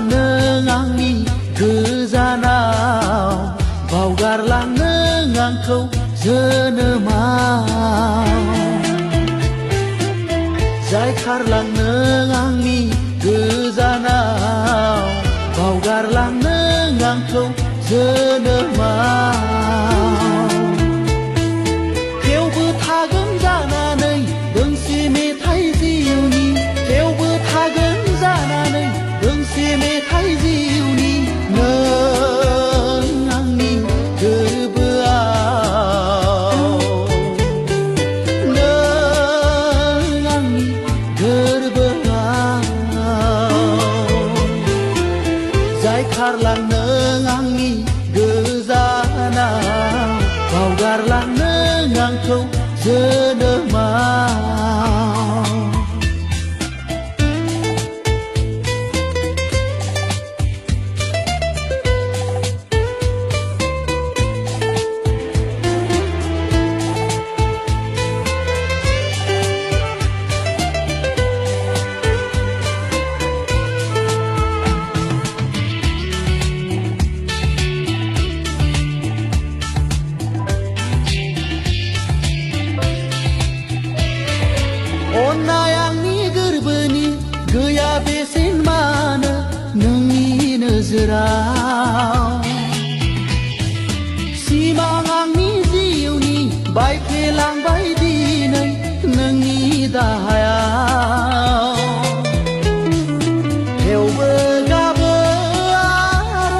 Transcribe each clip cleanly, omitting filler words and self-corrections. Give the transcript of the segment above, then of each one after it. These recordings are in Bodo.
जायखारलांनो आंनि गोजानाव बावगारलांनो आंखौ जोनोमाव जायखारलांनो आंनि गोजानाव बावगारलांनो आंखौ जोनोमाव थेवबो थागोन जानानै दोंसे मेथाइ जिउनि थेवबो थागोन जानानै दोंसे मेथाइ जिउनि नों आंनि गोरबोआव नों आंनि गोरबोआव जायखारलांनो आंनि गोजानाव बावगारलांनो आंखौ जोनोमाव अन्नाय आंनि गोरबोनि गैया बेसेन मानो नोंनि नोजोराव सिमां आंनि जिउनि बायफ्लेलांबाय दिनै नोंनि दाहायाव थेवबो गाबो आरज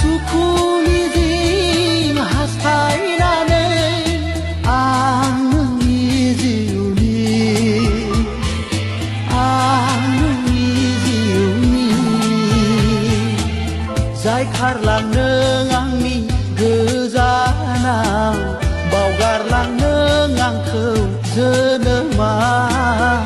सुखु मिजिं हास्थायनानै आं जायखारलांनो आंनि गोजानाव बावगारलांनो आंखौ जोनोमाव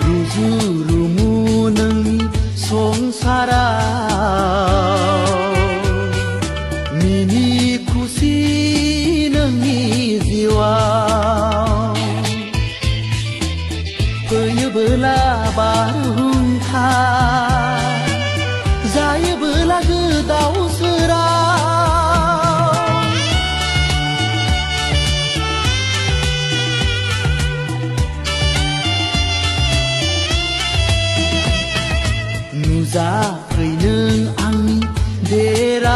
रुजु-रुमु नोंनि संसाराव मिनि खुसि नोंनि जिउआव फैयोबोला बारहुंखा जायोबोला गोदाव सोराव नुजाफै नों आंनि देरायाव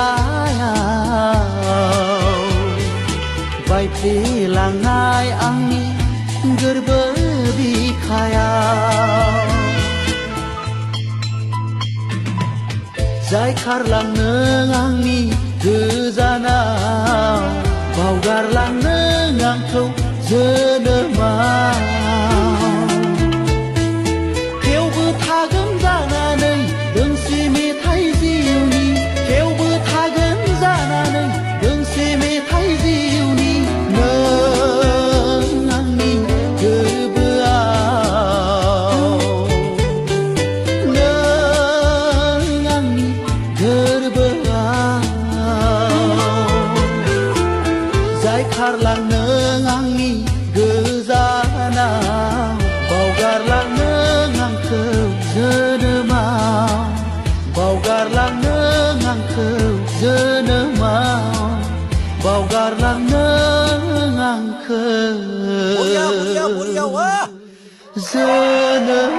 बायफ्लेलांनाय आंनि गोरबो बिखायाव जायखारलांनो आंनि गोजानाव बावगारलांनो आंखौ जोनोमाव थेवबो थागोन जानानै दोंसे मेथाइ जिउनि थेवबो थागोन जानानै दोंसे मेथाइ जिउनि नों आंनि गोरबोआव नों आंनि गोरबोआव जायखारलांनो आंनि गोजानाव बावगारलांनो आंखौ जोनोमाव बावगारलांनो आंखौ जोनोमाव बावगारलांनो आंखौ जोनोमाव